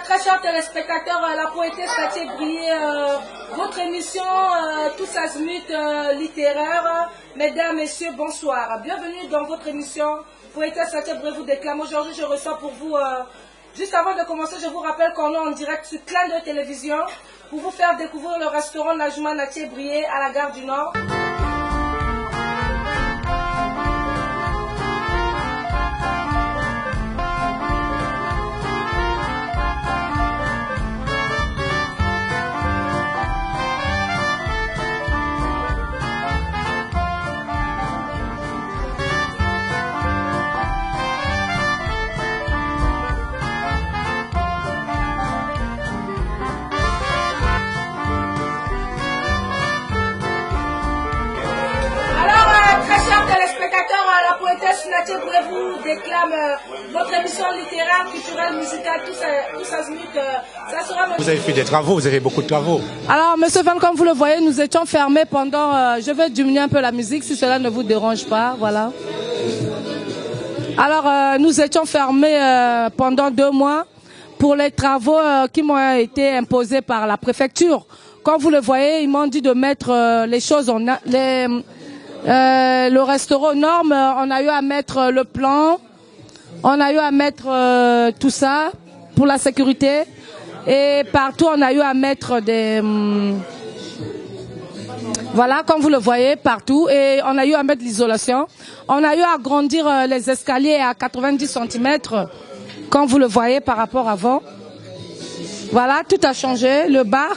très chers téléspectateurs, la poétesse Nathie Brié, votre émission Tous Azimuts littéraire. Mesdames, Messieurs, bonsoir. Bienvenue dans votre émission Poétesse Nathie Brié vous déclame. Aujourd'hui, je reçois pour vous, juste avant de commencer, je vous rappelle qu'on est en direct sur Clin d'œil Télévision pour vous faire découvrir le restaurant Najma Nathie Brié à la gare du Nord. La poétesse Nathie Brié vous déclame votre émission littéraire, culturelle, musicale, tous azimuts. Ça sera... Vous avez fait des travaux, vous avez fait beaucoup de travaux. Alors, Monsieur Van, comme vous le voyez, nous étions fermés pendant... je vais diminuer un peu la musique, si cela ne vous dérange pas, voilà. Alors, nous étions fermés pendant 2 mois pour les travaux qui m'ont été imposés par la préfecture. Comme vous le voyez, ils m'ont dit de mettre les choses en... le restaurant aux normes, on a eu à mettre le plan, on a eu à mettre tout ça pour la sécurité et partout on a eu à mettre des... voilà, comme vous le voyez, partout, et on a eu à mettre l'isolation. On a eu à agrandir les escaliers à 90 cm, comme vous le voyez par rapport à avant. Voilà, tout a changé, le bar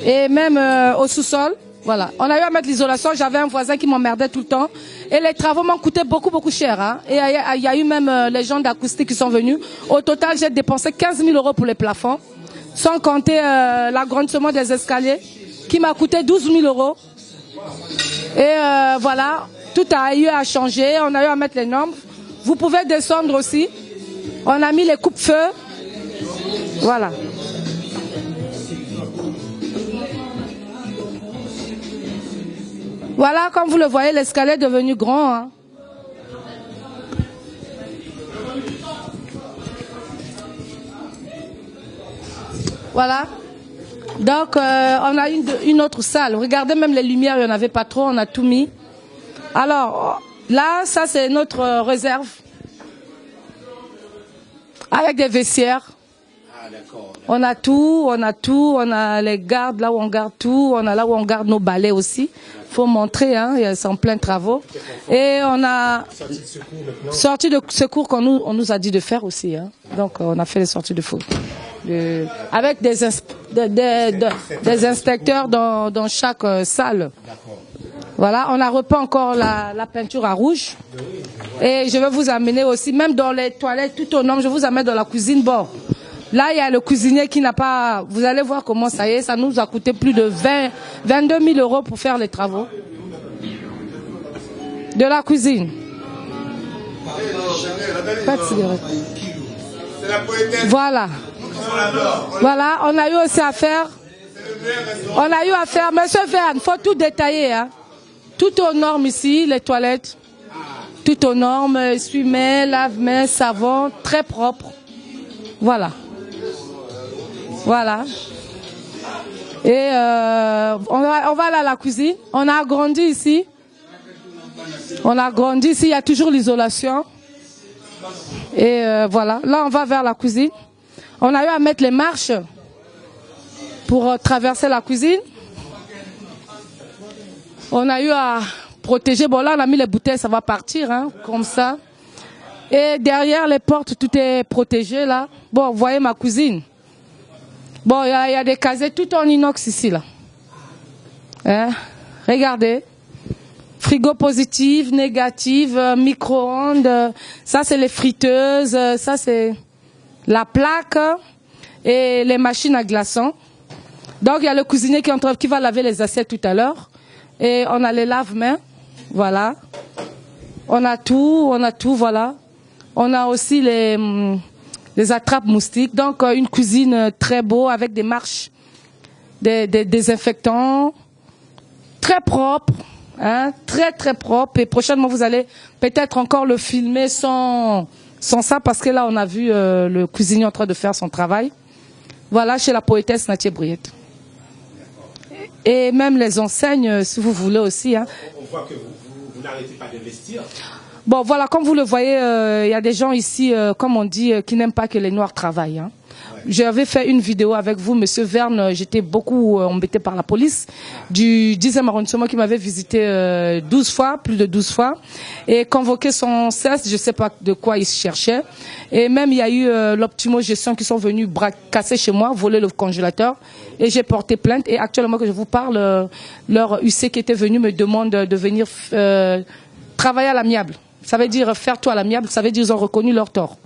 et même au sous-sol. Voilà, on a eu à mettre l'isolation, j'avais un voisin qui m'emmerdait tout le temps et les travaux m'ont coûté beaucoup cher. Hein. Et il y a eu même les gens d'acoustique qui sont venus. Au total, j'ai dépensé 15 000 € pour les plafonds, sans compter l'agrandissement des escaliers qui m'a coûté 12 000 €. Et voilà, tout a eu à changer, on a eu à mettre les normes. Vous pouvez descendre aussi, on a mis les coupe-feux, voilà. Voilà, comme vous le voyez, l'escalier est devenu grand. Hein. Voilà. Donc, on a une autre salle. Regardez, même les lumières, il n'y en avait pas trop, on a tout mis. Alors, là, ça c'est notre réserve. Avec des vestiaires. On a tout, on a les gardes là où on garde tout, on a là où on garde nos balais aussi. Faut montrer, hein, c'est en plein travaux. Et on a sortie de secours qu'on nous a dit de faire aussi. Hein. Donc on a fait les sorties de secours. Avec des inspecteurs dans chaque salle. Voilà, on a repeint encore la peinture à rouge. Et je vais vous amener aussi, même dans les toilettes, tout au nom, je vous amène dans la cuisine. Bon. Là, il y a le cuisinier qui n'a pas... Vous allez voir comment ça y est. Ça nous a coûté plus de 22 000 € pour faire les travaux. De la cuisine. Pas de cigarette. Voilà. Voilà, on a eu aussi à faire... Monsieur Verne, il faut tout détailler. Hein. Tout aux normes ici, les toilettes. Tout aux normes, essuie-mains, lave-mains, savon, très propre. Voilà. Voilà. Et on va aller à la cuisine. On a agrandi ici. Il y a toujours l'isolation. Et voilà. Là, on va vers la cuisine. On a eu à mettre les marches pour traverser la cuisine. On a eu à protéger. Bon, là, on a mis les bouteilles, ça va partir, hein, comme ça. Et derrière les portes, tout est protégé, là. Bon, vous voyez ma cuisine. Bon, il y a des casiers tout en inox ici, là. Hein? Regardez. Frigo positif, négatif, micro-ondes. Ça, c'est les friteuses. Ça, c'est la plaque et les machines à glaçons. Donc, il y a le cuisinier qui va laver les assiettes tout à l'heure. Et on a les lave-mains. Voilà. On a tout, voilà. On a aussi les attrapes moustiques. Donc, une cuisine très beau avec des marches, des désinfectants, très propre, Hein, très très propre. Et prochainement, vous allez peut-être encore le filmer sans ça, parce que là, on a vu le cuisinier en train de faire son travail. Voilà, chez la poétesse Nathié Briette. Et même les enseignes, si vous voulez aussi. Hein. On voit que vous n'arrêtez pas d'investir. Bon, voilà, comme vous le voyez, il y a des gens ici, comme on dit, qui n'aiment pas que les Noirs travaillent. Hein. Ouais. J'avais fait une vidéo avec vous, Monsieur Verne, j'étais beaucoup embêté par la police du 10e arrondissement qui m'avait visité 12 fois, plus de 12 fois, et convoqué sans cesse, je ne sais pas de quoi ils cherchaient. Et même, il y a eu l'Optimo Gestion qui sont venus casser chez moi, voler le congélateur, et j'ai porté plainte. Et actuellement que je vous parle, leur UC qui était venu me demande de venir travailler à l'amiable. Ça veut dire faire tout à l'amiable, ça veut dire qu'ils ont reconnu leur tort.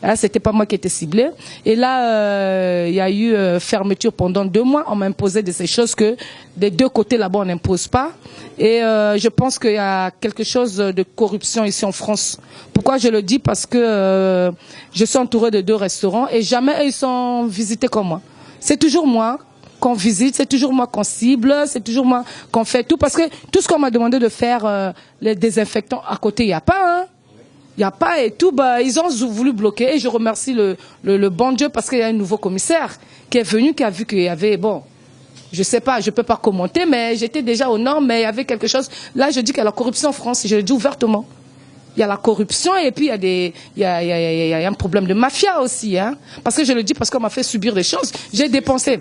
Hein, c'était pas moi qui étais ciblé. Et là, il y a eu fermeture pendant 2 mois. On m'a imposé de ces choses que des deux côtés là-bas on n'impose pas. Et je pense qu'il y a quelque chose de corruption ici en France. Pourquoi je le dis? Parce que je suis entourée de 2 restaurants et jamais ils sont visités comme moi. C'est toujours moi qu'on visite, c'est toujours moi qu'on cible, c'est toujours moi qu'on fait tout. Parce que tout ce qu'on m'a demandé de faire, les désinfectants à côté, il n'y a pas. Hein. Il n'y a pas et tout. Bah, ils ont voulu bloquer. Et je remercie le bon Dieu parce qu'il y a un nouveau commissaire qui est venu, qui a vu qu'il y avait, bon, je sais pas, je peux pas commenter, mais j'étais déjà aux normes, mais il y avait quelque chose. Là, je dis qu'il y a la corruption en France, je le dis ouvertement. Il y a la corruption et puis il y a un problème de mafia aussi, hein. Parce que je le dis parce qu'on m'a fait subir des choses. J'ai dépensé.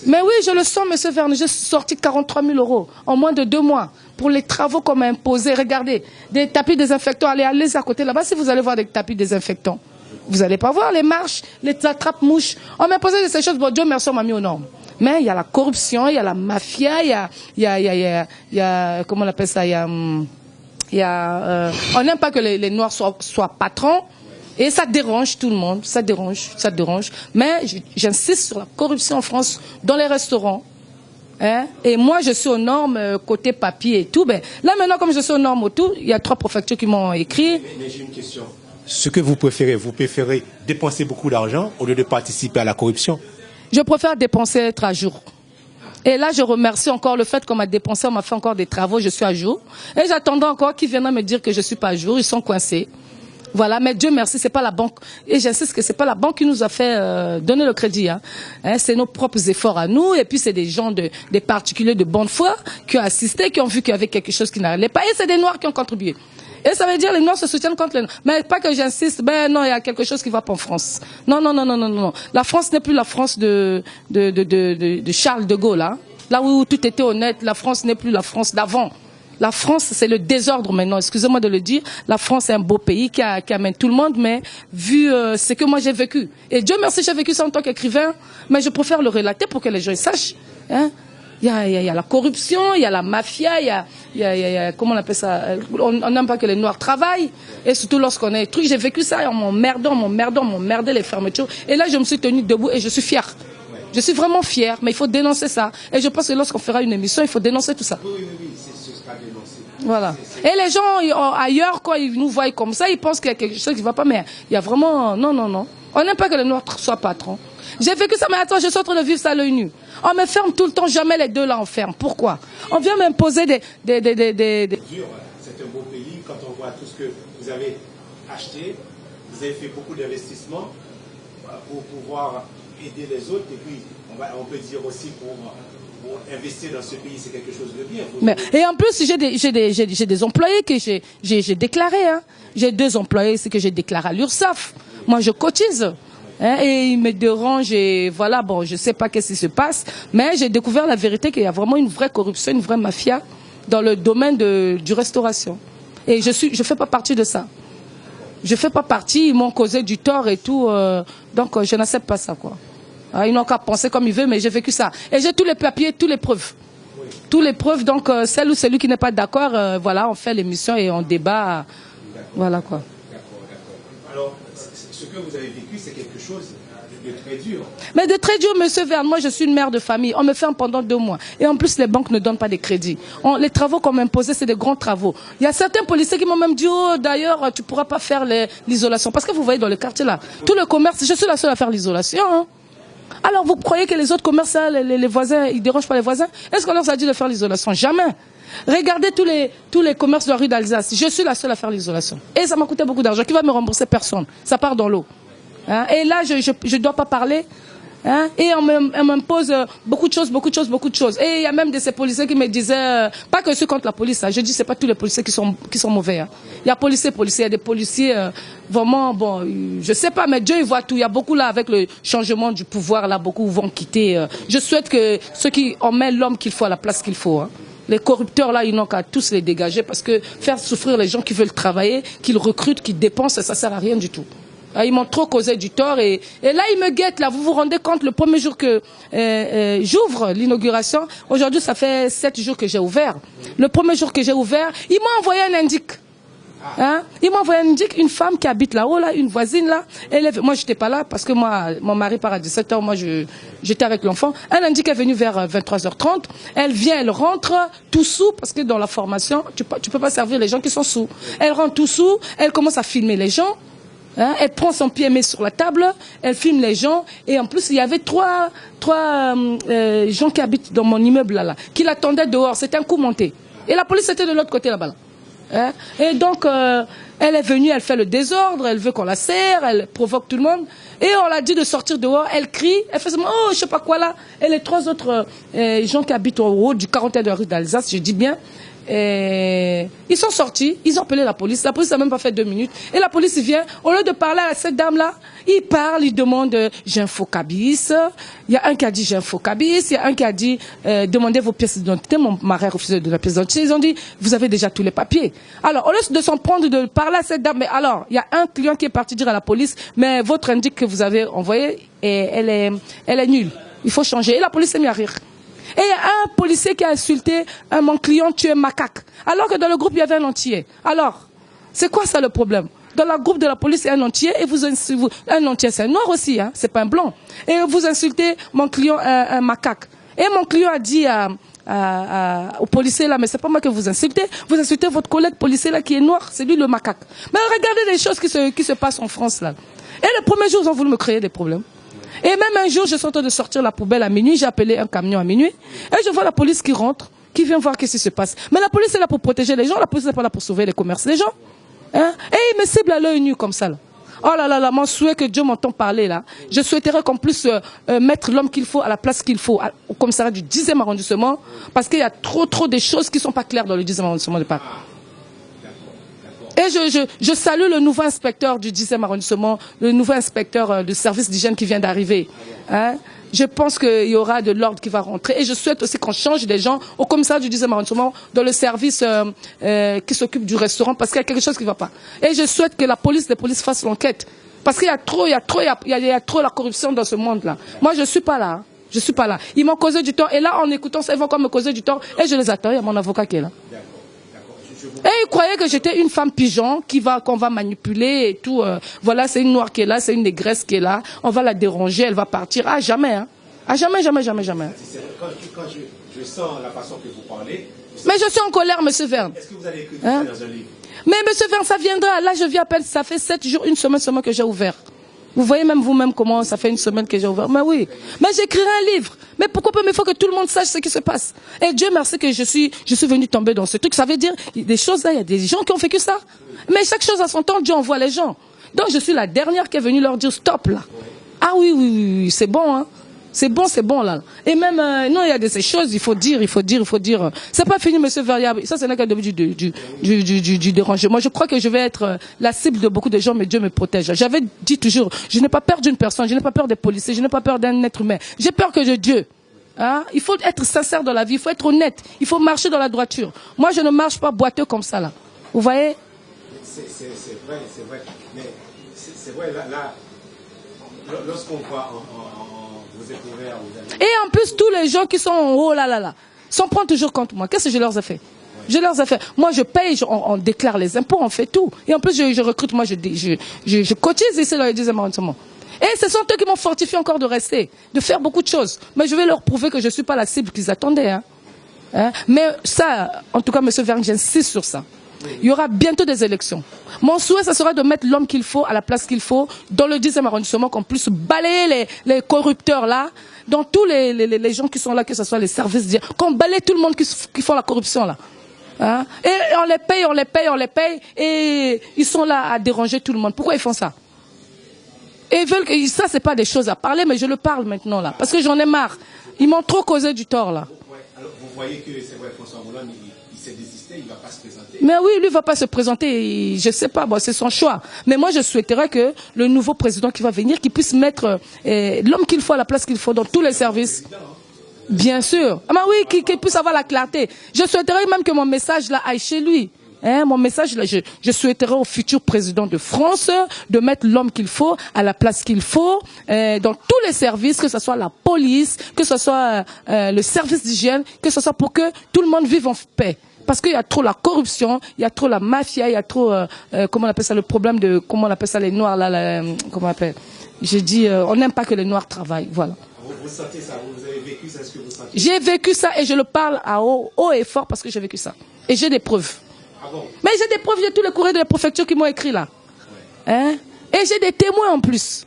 Mais oui, je le sens, Monsieur Verne. J'ai sorti 43 000 € en moins de 2 mois pour les travaux qu'on m'a imposés. Regardez, des tapis désinfectants. Allez à côté là-bas si vous allez voir des tapis désinfectants. Vous n'allez pas voir les marches, les attrape-mouches. On m'a imposé de ces choses. Bon, Dieu merci, on m'a mis aux normes. Mais il y a la corruption, il y a la mafia, il y a comment on appelle ça, on n'aime pas que les Noirs soient patrons et ça dérange tout le monde, ça dérange. Mais j'insiste sur la corruption en France dans les restaurants. Hein? Et moi, je suis aux normes côté papier et tout. Ben, là maintenant, comme je suis aux normes et tout, il y a 3 préfectures qui m'ont écrit. Mais j'ai une question. Ce que vous préférez dépenser beaucoup d'argent au lieu de participer à la corruption? Je préfère dépenser, être à jour. Et là, je remercie encore le fait qu'on m'a dépensé, on m'a fait encore des travaux, je suis à jour. Et j'attendais encore qu'ils viennent me dire que je suis pas à jour, ils sont coincés. Voilà, mais Dieu merci, c'est pas la banque. Et j'insiste que c'est pas la banque qui nous a fait donner le crédit. Hein, c'est nos propres efforts à nous. Et puis c'est des gens, des particuliers de bonne foi qui ont assisté, qui ont vu qu'il y avait quelque chose qui n'allait pas. Et c'est des Noirs qui ont contribué. Et ça veut dire les Noirs se soutiennent contre les Noirs. Mais pas que j'insiste, ben non, il y a quelque chose qui va pas en France. Non. La France n'est plus la France de Charles de Gaulle. Hein. Là où tout était honnête, la France n'est plus la France d'avant. La France, c'est le désordre maintenant. Excusez-moi de le dire. La France est un beau pays qui amène tout le monde, mais vu ce que moi j'ai vécu. Et Dieu merci, j'ai vécu ça en tant qu'écrivain, mais je préfère le relater pour que les gens sachent. Hein. Il y a la corruption, il y a la mafia, il y a comment on appelle ça, on n'aime pas que les Noirs travaillent, et surtout lorsqu'on est truc, j'ai vécu ça, on m'emmerdait les fermetures, et là je me suis tenue debout et je suis fière. Je suis vraiment fière, mais il faut dénoncer ça. Et je pense que lorsqu'on fera une émission, il faut dénoncer tout ça. Oui, ce sera dénoncé. Voilà. Et les gens ailleurs, quand ils nous voient comme ça, ils pensent qu'il y a quelque chose qui ne va pas, mais il y a vraiment, non. On n'aime pas que les Noirs soient patrons. J'ai vécu ça, mais attends, je suis en train de vivre ça à l'œil nu. On me ferme tout le temps, jamais les deux là on ferme. Pourquoi? On vient m'imposer des... C'est dur, c'est un beau pays, quand on voit tout ce que vous avez acheté, vous avez fait beaucoup d'investissements pour pouvoir aider les autres, et puis on peut dire aussi pour investir dans ce pays, c'est quelque chose de bien. Et en plus, j'ai des employés que j'ai déclarés. Hein. J'ai 2 employés ici que j'ai déclarés à l'URSSAF. Moi, je cotise. Hein, et ils me dérangent et voilà, bon, je sais pas qu'est-ce qui se passe, mais j'ai découvert la vérité qu'il y a vraiment une vraie corruption, une vraie mafia dans le domaine du restauration. Et je fais pas partie de ça. Je fais pas partie, ils m'ont causé du tort et tout, donc je n'accepte pas ça, quoi. Ils n'ont qu'à penser comme ils veulent, mais j'ai vécu ça. Et j'ai tous les papiers, toutes les preuves. Oui. Toutes les preuves, donc celle ou celui qui n'est pas d'accord, voilà, on fait l'émission et on débat. Voilà, quoi. D'accord. Alors, ce que vous avez vécu, c'est quelque chose de très dur. Mais de très dur, Monsieur Verne. Moi, je suis une mère de famille. On me ferme pendant 2 mois. Et en plus, les banques ne donnent pas de crédit. Les travaux qu'on m'a imposés, c'est des grands travaux. Il y a certains policiers qui m'ont même dit, oh, d'ailleurs, tu ne pourras pas faire l'isolation. Parce que vous voyez dans le quartier là, tout le commerce, je suis la seule à faire l'isolation. Hein. Alors vous croyez que les autres commerces, les voisins, ils ne dérangent pas les voisins? Est-ce qu'on leur a dit de faire l'isolation? Jamais. Regardez tous les commerces de la rue d'Alsace. Je suis la seule à faire l'isolation. Et ça m'a coûté beaucoup d'argent. Qui va me rembourser? Personne. Ça part dans l'eau. Hein? Et là, je ne dois pas parler. Hein? Et on m'impose beaucoup de choses. Et il y a même de ces policiers qui me disaient, pas que je suis contre la police, hein. Je dis c'est pas tous les policiers qui sont mauvais. Hein. Il y a policiers, il y a des policiers vraiment, bon, je sais pas, mais Dieu il voit tout. Il y a beaucoup là avec le changement du pouvoir, là, beaucoup vont quitter. Je souhaite que ceux qui en mettent l'homme qu'il faut à la place qu'il faut. Hein. Les corrupteurs, là, ils n'ont qu'à tous les dégager parce que faire souffrir les gens qui veulent travailler, qu'ils recrutent, qu'ils dépensent, ça sert à rien du tout. Ils m'ont trop causé du tort et là, ils me guettent, là. Vous vous rendez compte, le premier jour que j'ouvre l'inauguration, aujourd'hui, ça fait 7 jours que j'ai ouvert. Le premier jour que j'ai ouvert, ils m'ont envoyé un indique. Hein? Ils m'ont envoyé un indique, une femme qui habite là-haut, là, une voisine, là. Moi, j'étais pas là parce que moi, mon mari part à 17 h, moi, j'étais avec l'enfant. Un indique est venu vers 23h30. Elle vient, elle rentre tout sous parce que dans la formation, tu peux pas servir les gens qui sont sous. Elle rentre tout sous, elle commence à filmer les gens. Hein, elle prend son pied met sur la table, elle filme les gens et en plus il y avait trois gens qui habitent dans mon immeuble là, qui l'attendaient dehors. C'était un coup monté. Et la police était de l'autre côté là-bas. Là. Hein, et donc elle est venue, elle fait le désordre, elle veut qu'on la serre, elle provoque tout le monde. Et on l'a dit de sortir dehors, elle crie, elle fait oh je sais pas quoi là. Et les 3 autres gens qui habitent au haut du 41 de la rue d'Alsace, je dis bien. Ils sont sortis, ils ont appelé la police n'a même pas fait 2 minutes. Et la police vient, au lieu de parler à cette dame-là, ils parlent, ils demandent j'ai un faux cabis. Il y a un qui a dit j'ai un faux cabis, il y a un qui a dit demandez vos pièces d'identité. Mon mari a refusé de la pièce d'identité. Ils ont dit vous avez déjà tous les papiers. Alors au lieu de s'en prendre de parler à cette dame, mais alors il y a un client qui est parti dire à la police mais votre indique que vous avez envoyé, elle est nulle. Il faut changer. Et la police s'est mise à rire. Et il y a un policier qui a insulté mon client, tu es macaque. Alors que dans le groupe, il y avait un entier. Alors, c'est quoi ça le problème? Dans le groupe de la police, il y a un entier et un entier, c'est un noir aussi, hein, c'est pas un blanc. Et vous insultez mon client, un macaque. Et mon client a dit au policier là, mais c'est pas moi que vous insultez votre collègue policier là qui est noir, c'est lui le macaque. Mais regardez les choses qui se passent en France là. Et le premier jour, ils ont voulu me créer des problèmes. Et même un jour, je suis en train de sortir la poubelle à minuit, j'ai appelé un camion à minuit, et je vois la police qui rentre, qui vient voir ce qui se passe. Mais la police est là pour protéger les gens, la police n'est pas là pour sauver les commerces des gens. Hein? Et il me cible à l'œil nu comme ça. Là. Oh là là là, mon souhait que Dieu m'entend parler là. Je souhaiterais qu'on puisse mettre l'homme qu'il faut à la place qu'il faut, au commissariat du 10e arrondissement, parce qu'il y a trop de choses qui ne sont pas claires dans le 10e arrondissement de Paris. Et je salue le nouveau inspecteur du 10e arrondissement, le nouveau inspecteur du service d'hygiène qui vient d'arriver. Hein? Je pense qu'il y aura de l'ordre qui va rentrer. Et je souhaite aussi qu'on change des gens au commissariat du 10e arrondissement dans le service qui s'occupe du restaurant parce qu'il y a quelque chose qui ne va pas. Et je souhaite que la police fasse l'enquête. Parce qu'il y a trop la corruption dans ce monde-là. Moi, je ne suis pas là. Hein. Je suis pas là. Ils m'ont causé du tort. Et là, en écoutant ça, ils vont encore me causer du tort. Et je les attends. Il y a mon avocat qui est là. Et ils croyaient que j'étais une femme pigeon qu'on va manipuler et tout. Voilà, c'est une noire qui est là, c'est une négresse qui est là. On va la déranger, elle va partir. Ah, jamais, hein. Ah, jamais. Quand je sens la façon que vous parlez... Mais je suis en colère, monsieur Verne. Est-ce que vous avez écrit ça dans un livre? Mais monsieur Verne, ça viendra. Là, je viens à peine, ça fait 7 jours, une semaine seulement que j'ai ouvert. Vous voyez même vous-même comment ça fait une semaine que j'ai ouvert. Mais oui, mais j'écrirai un livre. Mais pourquoi pas? Mais il faut que tout le monde sache ce qui se passe. Et Dieu merci que je suis venu tomber dans ce truc. Ça veut dire, des choses là, il y a des gens qui ont vécu ça. Mais chaque chose à son temps, Dieu envoie les gens. Donc je suis la dernière qui est venue leur dire stop là. Ah oui, c'est bon, hein. C'est bon là. Et même, non, il y a ces choses, il faut dire. C'est pas fini, monsieur Variable. Ça, c'est n'est qu'un début du dérangement. Je crois que je vais être la cible de beaucoup de gens, mais Dieu me protège. J'avais dit toujours, je n'ai pas peur d'une personne, je n'ai pas peur des policiers, je n'ai pas peur d'un être humain. J'ai peur que de Dieu. Hein? Il faut être sincère dans la vie, il faut être honnête, il faut marcher dans la droiture. Moi, je ne marche pas boiteux comme ça, là. Vous voyez? C'est vrai. Mais c'est vrai, là lorsqu'on voit vous êtes ouvert, Et en plus, tous les gens qui sont en haut, là, s'en prennent toujours contre moi. Qu'est-ce que je leur ai fait? Je leur ai fait. Moi, je paye, on déclare les impôts, on fait tout. Et en plus, je recrute, moi, je cotise ici dans le 10e arrondissement. Et ce sont eux qui m'ont fortifié encore de rester, de faire beaucoup de choses. Mais je vais leur prouver que je ne suis pas la cible qu'ils attendaient. Hein. Mais ça, en tout cas, monsieur Verne, j'insiste sur ça. Il y aura bientôt des élections. Mon souhait, ce sera de mettre l'homme qu'il faut à la place qu'il faut dans le 10e arrondissement, qu'on puisse balayer les corrupteurs là, dans tous les gens qui sont là, que ce soit les services, qu'on balaye tout le monde qui font la corruption là. Hein? Et on les paye, et ils sont là à déranger tout le monde. Pourquoi ils font ça? Et ils veulent que ça, c'est pas des choses à parler, mais je le parle maintenant là, parce que j'en ai marre. Ils m'ont trop causé du tort là. Ouais, alors vous voyez que c'est vrai, François Hollande, il s'est désisté, il ne va pas se présenter. Mais oui, lui ne va pas se présenter, je sais pas, bon, c'est son choix. Mais moi, je souhaiterais que le nouveau président qui va venir, qu'il puisse mettre l'homme qu'il faut à la place qu'il faut dans tous les services. Bien sûr. Ah, oui, qu'il puisse avoir la clarté. Je souhaiterais même que mon message là aille chez lui. Hein, mon message, là, je souhaiterais au futur président de France de mettre l'homme qu'il faut à la place qu'il faut dans tous les services, que ce soit la police, que ce soit le service d'hygiène, que ce soit pour que tout le monde vive en paix. Parce qu'il y a trop la corruption, il y a trop la mafia, il y a trop, comment on appelle ça, le problème de, comment on appelle ça, les noirs là, comment on appelle. J'ai dit, on n'aime pas que les noirs travaillent, voilà. Vous sentez ça, vous avez vécu ça, est-ce que vous sentez? J'ai vécu ça et je le parle à haut et fort parce que j'ai vécu ça. Et j'ai des preuves. Ah bon? Mais j'ai des preuves, j'ai tous les courriers de la préfecture qui m'ont écrit là. Ouais. Hein? Et j'ai des témoins en plus.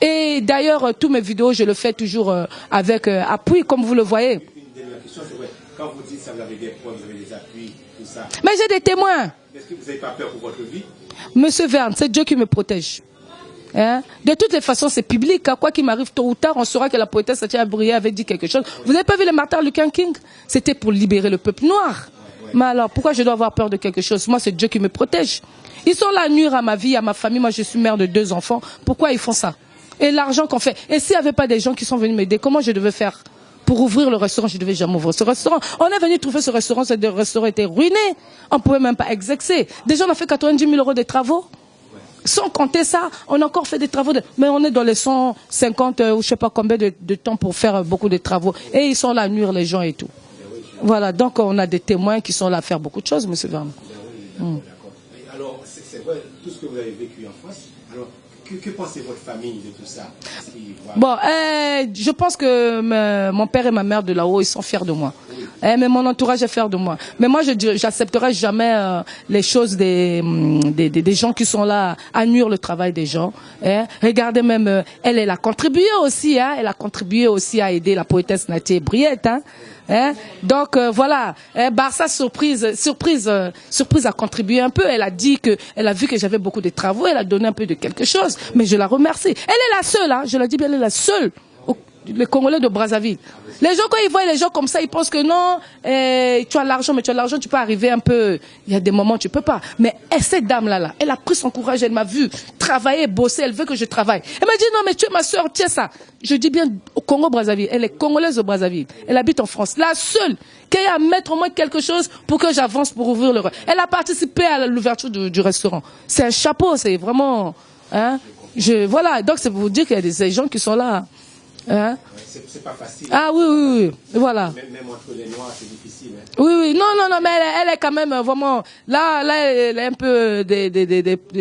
Et d'ailleurs, tous mes vidéos, je le fais toujours avec appui, comme vous le voyez. Une dernière question, c'est vrai. Quand vous dites ça, vous avez des preuves, vous avez des appuis, tout ça. Mais j'ai des témoins. Est-ce que vous n'avez pas peur pour votre vie? Monsieur Verne, c'est Dieu qui me protège. Hein? De toutes les façons, c'est public. Hein? Quoi qu'il m'arrive tôt ou tard, on saura que la poétesse Satia Brouillet avait dit quelque chose. Vous n'avez pas vu le Martin Luther King? C'était pour libérer le peuple noir. Mais alors, pourquoi je dois avoir peur de quelque chose? Moi, c'est Dieu qui me protège. Ils sont là à nuire à ma vie, à ma famille. Moi, je suis mère de 2 enfants. Pourquoi ils font ça? Et l'argent qu'on fait. Et s'il n'y avait pas des gens qui sont venus m'aider, comment je devais faire? Pour ouvrir le restaurant, je devais jamais ouvrir ce restaurant. On est venu trouver ce restaurant, ce restaurant était ruiné. On ne pouvait même pas exercer. Déjà, on a fait 90 000 € de travaux. Sans compter ça, on a encore fait des travaux. Mais on est dans les 150 ou je sais pas combien de temps pour faire beaucoup de travaux. Et ils sont là à nuire les gens et tout. Voilà, donc on a des témoins qui sont là à faire beaucoup de choses, monsieur Vernon. D'accord. Alors, c'est vrai, tout ce que vous avez vécu en France, alors, que pensez votre famille de tout ça? Bon, je pense que mon père et ma mère de là-haut, ils sont fiers de moi. Mais mon entourage est fier de moi. Mais moi, j'accepterai jamais les choses des gens qui sont là à nuire le travail des gens. Regardez même, elle a contribué aussi, elle a contribué aussi à aider la poétesse Nathie Briette. Donc voilà, Barça surprise a contribué un peu. Elle a dit que, elle a vu que j'avais beaucoup de travaux, elle a donné un peu de quelque chose, mais je la remercie. Elle est la seule, je la dis bien, elle est la seule, les Congolais de Brazzaville. Les gens, quand ils voient les gens comme ça, ils pensent que non, tu as l'argent, mais tu as l'argent, tu peux arriver un peu, il y a des moments où tu peux pas. Mais cette dame-là, elle a pris son courage, elle m'a vu travailler, bosser, elle veut que je travaille. Elle m'a dit, non, mais tu es ma soeur, tiens ça. Je dis bien au Congo-Brazzaville, elle est congolaise au Brazzaville. Elle habite en France. La seule qui a à mettre au moins quelque chose pour que j'avance pour ouvrir le... Elle a participé à l'ouverture du restaurant. C'est un chapeau, c'est vraiment... Voilà, donc c'est pour vous dire qu'il y a des gens qui sont là... C'est pas facile. Ah oui, voilà. Même entre les Noirs, c'est difficile. Oui, non, mais elle est quand même vraiment, là, elle est un peu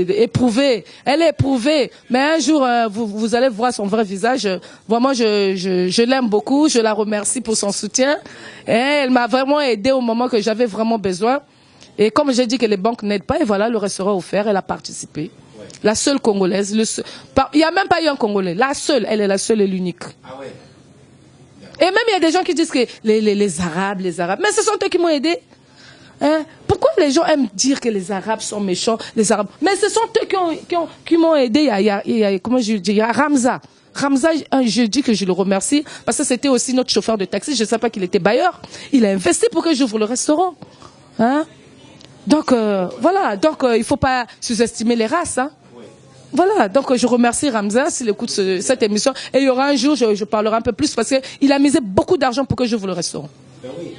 éprouvée. Elle est éprouvée. Mais un jour, vous allez voir son vrai visage. Vraiment, je l'aime beaucoup. Je la remercie pour son soutien. Et elle m'a vraiment aidé au moment que j'avais vraiment besoin. Et comme j'ai dit que les banques n'aident pas, et voilà, le restaurant offert, elle a participé. Ouais. La seule Congolaise. Il n'y a même pas eu un Congolais. La seule, elle est la seule et l'unique. Ah ouais. Et même il y a des gens qui disent que les Arabes, mais ce sont eux qui m'ont aidé. Pourquoi les gens aiment dire que les Arabes sont méchants, les Arabes? Mais ce sont eux qui m'ont aidé. Comment je dis, il y a Ramza. Ramza, je dis que je le remercie parce que c'était aussi notre chauffeur de taxi. Je ne sais pas qu'il était bailleur. Il a investi pour que j'ouvre le restaurant. Donc voilà. Donc il faut pas sous-estimer les races. Voilà, donc je remercie Ramza s'il écoute cette émission. Et il y aura un jour, je parlerai un peu plus parce qu'il a misé beaucoup d'argent pour que j'ouvre le restaurant. Ben oui,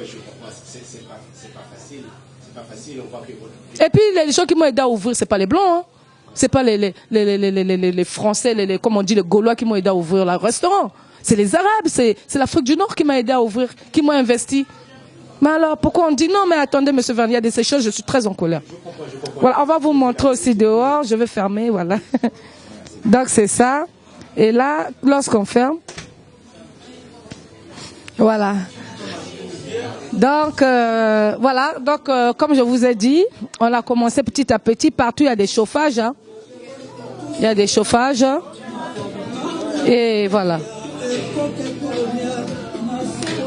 je comprends. C'est pas facile. C'est pas facile. On voit que... Et puis les gens qui m'ont aidé à ouvrir, c'est pas les blancs, hein. C'est pas les Français, comme on dit, les Gaulois qui m'ont aidé à ouvrir le restaurant. C'est les Arabes, c'est l'Afrique du Nord qui m'a aidé à ouvrir, qui m'a investi. Mais alors, pourquoi on dit non, mais attendez, monsieur Vernier, il y a de ces choses, je suis très en colère. Je comprends. Voilà, on va vous montrer aussi dehors, je vais fermer, voilà. Donc c'est ça. Et là, lorsqu'on ferme, voilà. Donc, voilà. Donc, comme je vous ai dit, on a commencé petit à petit. Partout, il y a des chauffages. Hein. Il y a des chauffages. Et voilà.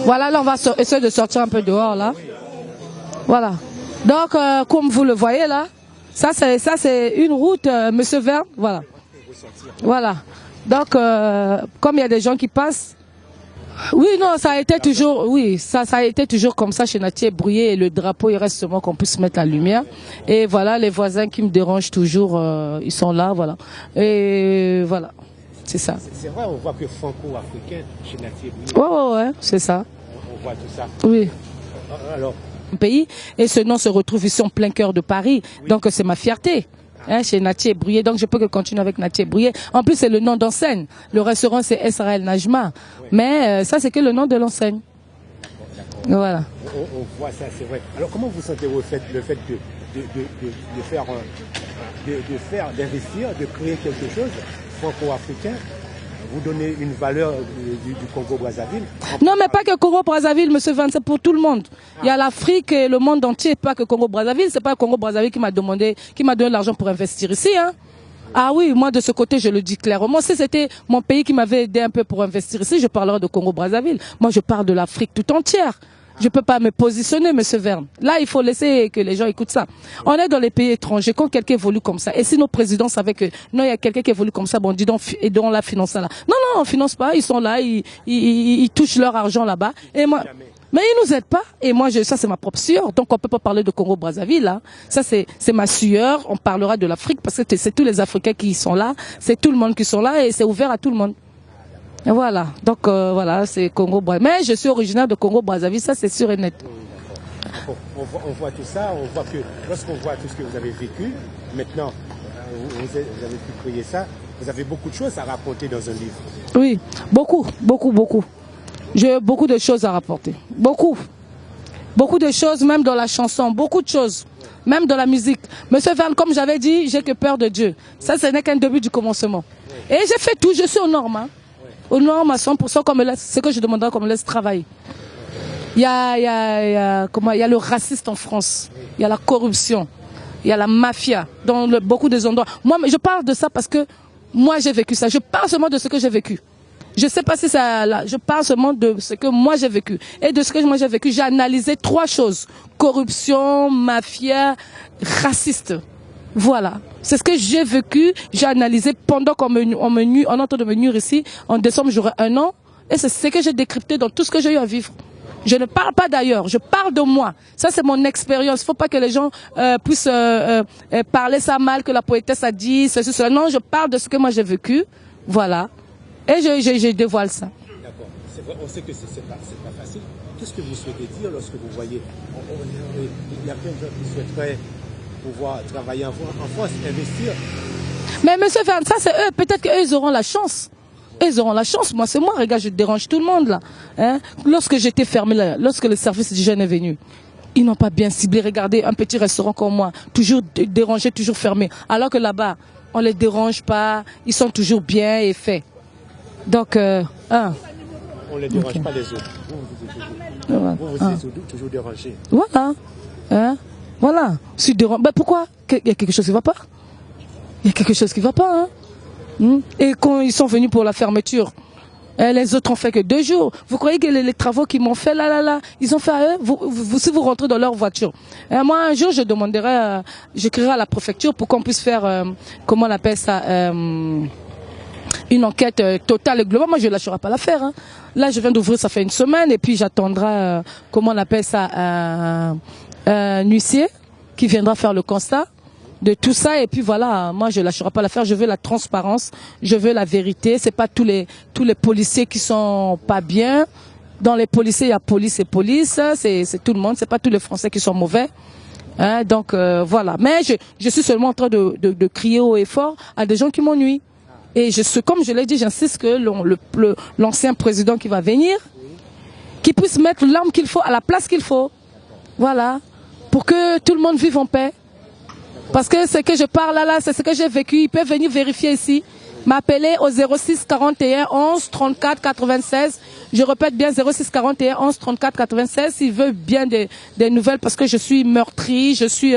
Voilà, là, on va essayer de sortir un peu dehors, là. Voilà. Donc, comme vous le voyez, là, ça, c'est une route, Monsieur Verne. Voilà. Voilà. Donc, comme il y a des gens qui passent, oui, non, ça a été toujours, oui, ça a été toujours comme ça chez Natié Brouillé, et le drapeau, il reste seulement qu'on puisse mettre la lumière. Et voilà, les voisins qui me dérangent toujours, ils sont là, voilà. Et voilà, c'est ça. C'est vrai, on voit que franco-africain chez Natié Brouillé. Ouais, c'est ça. On voit tout ça. Oui. Alors, pays, et ce nom se retrouve ici en plein cœur de Paris, oui. Donc c'est ma fierté. Hein, chez Natié Brouillé, donc je peux que continuer avec Natié Brouillé. En plus, c'est le nom d'enseigne. Le restaurant, c'est Israël Najma. Oui. Mais ça, c'est que le nom de l'enseigne. Voilà. On voit ça, c'est vrai. Alors, comment vous sentez le fait d'investir, de créer quelque chose franco-africain, vous donner une valeur du Congo-Brazzaville? Non, mais pas que Congo-Brazzaville, monsieur Van, c'est pour tout le monde. Il y a l'Afrique et le monde entier, pas que Congo-Brazzaville. C'est pas le Congo-Brazzaville qui m'a donné l'argent pour investir ici. Hein. Ah oui, moi de ce côté, je le dis clairement. Si c'était mon pays qui m'avait aidé un peu pour investir ici, je parlerais de Congo-Brazzaville. Moi, je parle de l'Afrique tout entière. Je peux pas me positionner, monsieur Verne. Là, il faut laisser que les gens écoutent ça. On est dans les pays étrangers, quand quelqu'un évolue comme ça. Et si nos présidents savaient que, non, il y a quelqu'un qui évolue comme ça, bon, dis donc, aidons la finance là. Non, on finance pas, ils sont là, ils touchent leur argent là-bas. Et moi, mais ils nous aident pas. Et moi, ça, c'est ma propre sueur. Donc, on peut pas parler de Congo-Brazzaville, là. Ça, c'est ma sueur. On parlera de l'Afrique parce que c'est tous les Africains qui sont là. C'est tout le monde qui sont là et c'est ouvert à tout le monde. Et voilà, donc voilà, c'est Congo-Brazzaville. Mais je suis originaire de Congo-Brazzaville, ça c'est sûr et net. Bon, on voit tout ça, on voit que lorsqu'on voit tout ce que vous avez vécu, maintenant, vous avez pu créer ça, vous avez beaucoup de choses à rapporter dans un livre. Oui, beaucoup. J'ai beaucoup de choses à rapporter, beaucoup de choses, même dans la chanson, beaucoup de choses, même dans la musique. Monsieur Van, comme j'avais dit, j'ai que peur de Dieu. Ça, ce n'est qu'un début du commencement. Et j'ai fait tout, je suis aux normes, hein. Aux normes à 100%, comme ce que je demanderais qu'on me laisse travailler. Il y a le racisme en France, il y a la corruption, il y a la mafia dans beaucoup des endroits. Moi, je parle de ça parce que moi j'ai vécu ça. Je parle seulement de ce que j'ai vécu. Je sais pas si ça là. Je parle seulement de ce que moi j'ai vécu. Et de ce que moi j'ai vécu, j'ai analysé 3 choses. Corruption, mafia, raciste. Voilà. C'est ce que j'ai vécu, j'ai analysé pendant qu'on est en train de me nuire ici. En décembre, j'aurai 1 an. Et c'est ce que j'ai décrypté dans tout ce que j'ai eu à vivre. Je ne parle pas d'ailleurs, je parle de moi. Ça, c'est mon expérience. Il ne faut pas que les gens puissent parler ça mal, que la poétesse a dit, ceci, cela. Non, je parle de ce que moi j'ai vécu. Voilà. Et je dévoile ça. D'accord. C'est vrai, on sait que c'est pas facile. Qu'est-ce que vous souhaitez dire lorsque vous voyez... Il y a plein de gens qui souhaiteraient pouvoir travailler en France, investir. Mais monsieur Verne, ça c'est eux, peut-être qu'eux ils auront la chance. Ils auront la chance, moi c'est moi, regarde, je dérange tout le monde là. Hein? Lorsque j'étais fermé là, lorsque le service d'hygiène est venu, ils n'ont pas bien ciblé, regardez un petit restaurant comme moi, toujours dérangé, toujours fermé. Alors que là-bas, on les dérange pas, ils sont toujours bien et faits. Donc, on ne les dérange pas les autres. Vous êtes toujours dérangés. Voilà. Hein? Voilà. Ben pourquoi? Il y a quelque chose qui ne va pas. Il y a quelque chose qui ne va pas. Hein? Et quand ils sont venus pour la fermeture, les autres ont fait que 2 jours. Vous croyez que les travaux qu'ils m'ont fait là, ils ont fait à eux, si vous rentrez dans leur voiture. Moi, un jour, je demanderai, j'écrirai à la préfecture pour qu'on puisse faire, comment on appelle ça, une enquête totale et globale. Moi, je ne lâcherai pas l'affaire. Hein. Là, je viens d'ouvrir, ça fait 1 semaine, et puis j'attendrai, comment on appelle ça, un huissier qui viendra faire le constat de tout ça. Et puis voilà, moi, je ne lâcherai pas l'affaire. Je veux la transparence, je veux la vérité. C'est pas tous les policiers qui sont pas bien. Dans les policiers, il y a police et police. C'est tout le monde. C'est pas tous les Français qui sont mauvais. Hein, donc voilà. Mais je suis seulement en train de crier haut et fort à des gens qui m'ennuient. Et comme je l'ai dit, j'insiste que l'ancien président qui va venir, qui puisse mettre l'arme qu'il faut à la place qu'il faut. Voilà. Pour que tout le monde vive en paix. Parce que ce que je parle là, c'est ce que j'ai vécu. Ils peuvent venir vérifier ici. m'appeler au 06 41 11 34 96. Je répète bien 06 41 11 34 96 s'il veut bien des nouvelles parce que je suis meurtrie, je suis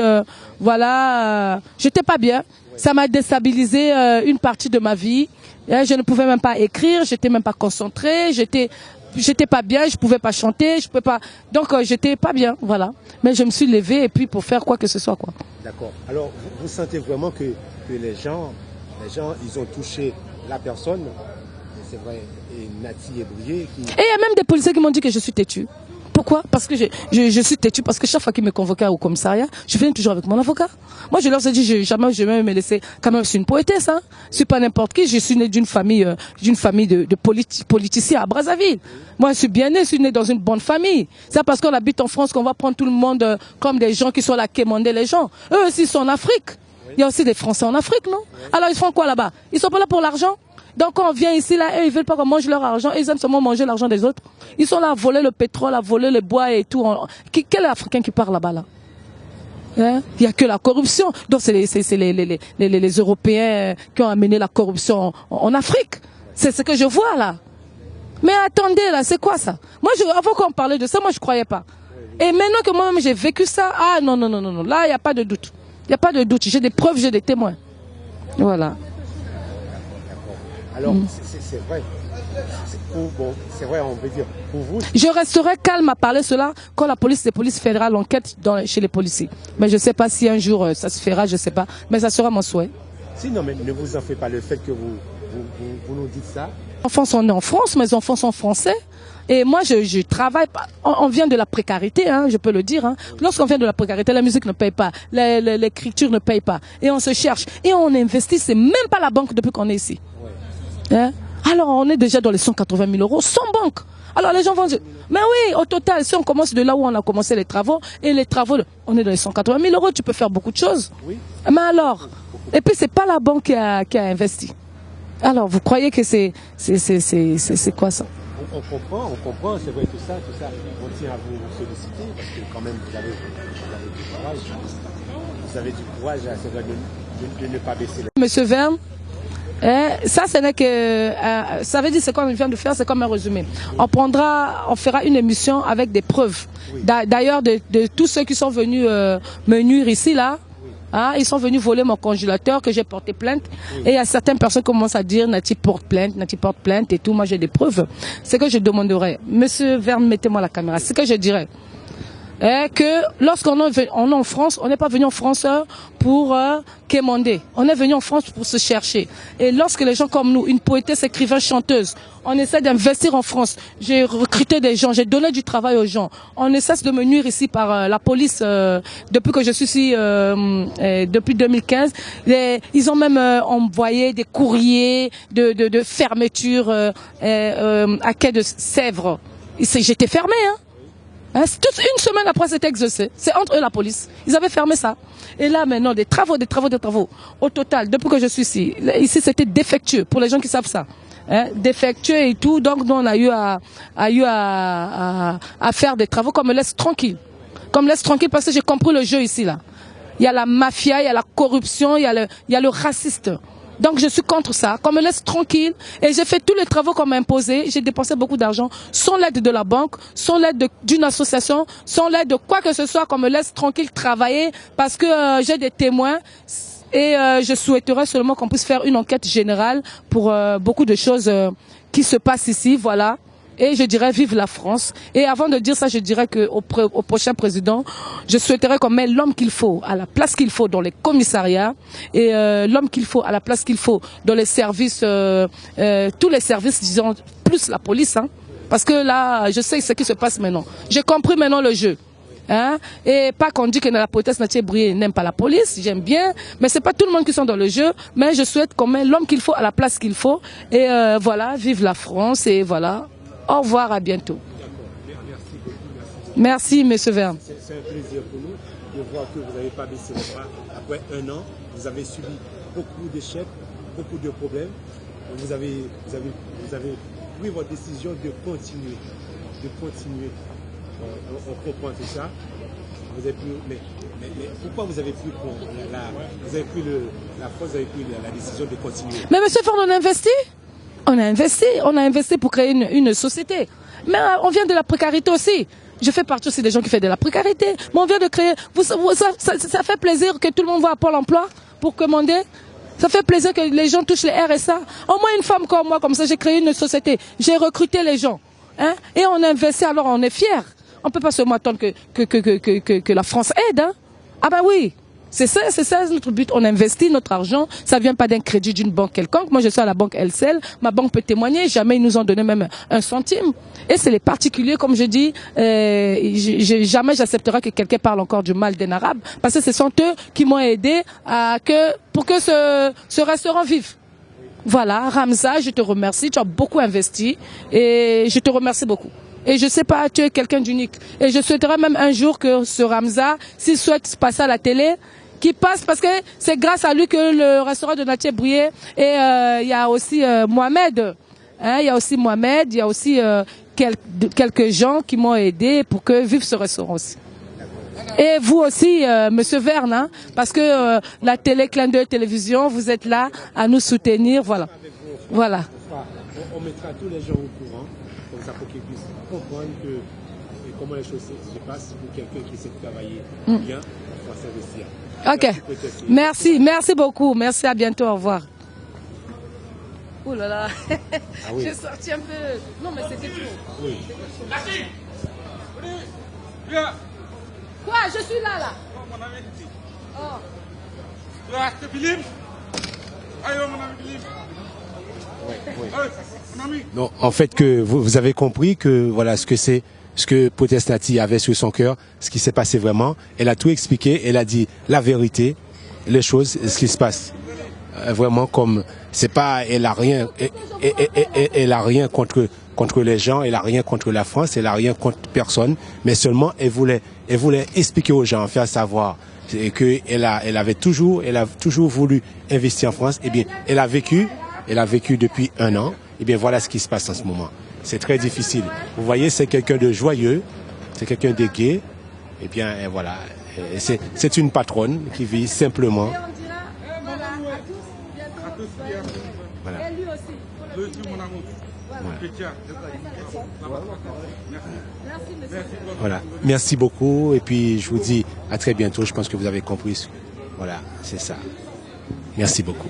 j'étais pas bien. Ça m'a déstabilisé une partie de ma vie. Je ne pouvais même pas écrire, j'étais même pas concentrée, j'étais pas bien, je pouvais pas chanter, je pouvais pas. Donc j'étais pas bien, voilà. Mais je me suis levée et puis pour faire quoi que ce soit quoi. D'accord. Alors vous sentez vraiment que les gens ils ont touché la personne, c'est vrai, et Nati Ebouye qui... Et il y a même des policiers qui m'ont dit que je suis têtue. Pourquoi? Parce que je suis têtue, parce que chaque fois qu'ils me convoquaient au commissariat, je venais toujours avec mon avocat. Moi, je leur ai dit, jamais je vais me laisser, quand même, je suis une poétesse, hein. Je suis pas n'importe qui, je suis née d'une famille de politiciens à Brazzaville. Moi, je suis bien née, je suis née dans une bonne famille. C'est parce qu'on habite en France qu'on va prendre tout le monde comme des gens qui sont là, quémander les gens. Eux aussi sont en Afrique. Il y a aussi des Français en Afrique, non? Alors, ils font quoi là-bas? Ils sont pas là pour l'argent? Donc quand on vient ici, là, eux, ils veulent pas qu'on mange leur argent, ils aiment seulement manger l'argent des autres. Ils sont là à voler le pétrole, à voler le bois et tout. Quel Africain qui part là-bas, là? Hein? Il y a que la corruption. Donc c'est les Européens qui ont amené la corruption en Afrique. C'est ce que je vois là. Mais attendez là, c'est quoi ça? Moi, avant qu'on parlait de ça, moi je croyais pas. Et maintenant que moi-même j'ai vécu ça, ah non, là il n'y a pas de doute. Il n'y a pas de doute, j'ai des preuves, j'ai des témoins. Voilà. Alors, c'est vrai. C'est vrai, on peut dire, pour vous... Je resterai calme à parler cela quand la police fera l'enquête chez les policiers. Mais je ne sais pas si un jour ça se fera, je ne sais pas. Mais ça sera mon souhait. Si, non, mais ne vous en faites pas le fait que vous nous dites ça. Les enfants sont nés en France, mes enfants sont français. Et moi, je travaille pas. On vient de la précarité, hein, je peux le dire. Hein. Lorsqu'on vient de la précarité, la musique ne paye pas, l'écriture ne paye pas. Et on se cherche. Et on investit, c'est même pas la banque depuis qu'on est ici. Ouais. Hein? Alors, on est déjà dans les 180 000 euros sans banque. Alors, les gens vont dire, mais oui, au total, si on commence de là où on a commencé les travaux, et les travaux, on est dans les 180 000 euros, tu peux faire beaucoup de choses. Oui. Mais alors, et puis c'est pas la banque qui a investi. Alors, vous croyez que c'est quoi ça? On comprend, c'est vrai, tout ça, on tient à vous solliciter, parce que quand même, vous avez du courage. Vous avez du courage, c'est vrai, de ne pas baisser les... Monsieur Verne, ça, ce n'est que, ça veut dire ce qu'on vient de faire, c'est comme un résumé. On fera une émission avec des preuves. Oui. D'ailleurs, de tous ceux qui sont venus me nuire ici, là, hein, ils sont venus voler mon congélateur que j'ai porté plainte. Oui. Et il y a certaines personnes qui commencent à dire, Nati porte plainte et tout. Moi, j'ai des preuves. Ce que je demanderais, Monsieur Verne, mettez-moi la caméra. Ce que je dirais, que lorsqu'on est en France, on n'est pas venu en France pour quémander. On est venu en France pour se chercher. Et lorsque les gens comme nous, une poétesse, écrivain, chanteuse, on essaie d'investir en France. J'ai recruté des gens, j'ai donné du travail aux gens. On essaie de me nuire ici par la police depuis que je suis ici, depuis 2015. Ils ont même envoyé des courriers de fermeture à Quai de Sèvres. J'étais fermée, hein. Toute une semaine après, c'était exaucé. C'est entre eux la police. Ils avaient fermé ça. Et là, maintenant, des travaux. Au total, depuis que je suis ici, c'était défectueux, pour les gens qui savent ça. Hein, défectueux et tout. Donc, nous, on a eu à faire des travaux qu'on me laisse tranquille. Qu'on me laisse tranquille parce que j'ai compris le jeu ici, là. Il y a la mafia, il y a la corruption, il y a le raciste. Donc je suis contre ça, qu'on me laisse tranquille et j'ai fait tous les travaux qu'on m'a imposés, j'ai dépensé beaucoup d'argent sans l'aide de la banque, sans l'aide d'une association, sans l'aide de quoi que ce soit, qu'on me laisse tranquille travailler parce que j'ai des témoins et je souhaiterais seulement qu'on puisse faire une enquête générale pour beaucoup de choses qui se passent ici, voilà. Et je dirais vive la France. Et avant de dire ça, je dirais qu'au prochain président, je souhaiterais qu'on mette l'homme qu'il faut à la place qu'il faut dans les commissariats et l'homme qu'il faut à la place qu'il faut dans les services, tous les services, disons, plus la police. Hein, parce que là, je sais ce qui se passe maintenant. J'ai compris maintenant le jeu. Hein, et pas qu'on dit que la poétesse Nati Ebouye n'aime pas la police, j'aime bien, mais c'est pas tout le monde qui sont dans le jeu, mais je souhaite qu'on mette l'homme qu'il faut à la place qu'il faut. Et voilà, vive la France et voilà. Au revoir, à bientôt. Merci beaucoup. Merci, monsieur Verne. C'est un plaisir pour nous de voir que vous n'avez pas baissé les bras. Après un an, vous avez subi beaucoup d'échecs, beaucoup de problèmes. Vous avez pris votre décision de continuer. On comprend tout ça. Vous avez pris, mais pourquoi vous avez pris la France a pris la décision de continuer. Mais monsieur Ford, on a investi. On a investi pour créer une société. Mais on vient de la précarité aussi. Je fais partie aussi des gens qui font de la précarité. Mais on vient de créer... ça fait plaisir que tout le monde va à Pôle emploi pour commander. Ça fait plaisir que les gens touchent les RSA. Au moins une femme comme moi, comme ça, j'ai créé une société. J'ai recruté les gens. Hein, et on a investi, alors on est fiers. On ne peut pas seulement attendre que la France aide. Hein. Ah ben oui. C'est ça notre but. On investit notre argent. Ça ne vient pas d'un crédit d'une banque quelconque. Moi, je suis à la banque LCL. Ma banque peut témoigner. Jamais ils nous ont donné même un centime. Et c'est les particuliers, comme je dis. Jamais j'accepterai que quelqu'un parle encore du mal d'un arabe. Parce que ce sont eux qui m'ont aidé pour que ce restaurant vive. Voilà, Ramza, je te remercie. Tu as beaucoup investi. Et je te remercie beaucoup. Et je sais pas, tu es quelqu'un d'unique. Et je souhaiterais même un jour que ce Ramza, s'il souhaite passer à la télé, qu'il passe, parce que c'est grâce à lui que le restaurant de Natia brillait. Et il y a aussi Mohamed. Hein, il y a aussi Mohamed, il y a aussi quelques gens qui m'ont aidé pour que vive ce restaurant aussi. Et vous aussi, Monsieur Verne, hein, parce que la télé, Clin d'œil télévision, vous êtes là à nous soutenir, voilà. Voilà. On mettra tous les gens au courant, comme ça pour qu'ils puissent comprendre comment les choses se passent pour quelqu'un qui sait travailler bien, il faut s'investir. Ok. Merci beaucoup. Merci, à bientôt. Au revoir. Oh là là. Ah oui. J'ai sorti un peu. Non, mais c'était trop. Oui. Quoi? Je suis là. Oh. Non, en fait, que vous avez compris que voilà ce que c'est, ce que Potesse Nati avait sur son cœur, ce qui s'est passé vraiment. Elle a tout expliqué, elle a dit la vérité, les choses, ce qui se passe. Vraiment comme c'est pas, elle a rien contre les gens, elle a rien contre la France, elle a rien contre personne, mais seulement elle voulait expliquer aux gens, faire savoir que elle a toujours voulu investir en France. Et bien, elle a vécu depuis 1 an. Et bien, voilà ce qui se passe en ce moment. C'est très difficile. Vous voyez, c'est quelqu'un de joyeux, c'est quelqu'un de gai. Et bien, et voilà, c'est une patronne qui vit simplement. Voilà. Voilà. Merci beaucoup. Et puis, je vous dis à très bientôt. Je pense que vous avez compris. Voilà, c'est ça. Merci beaucoup.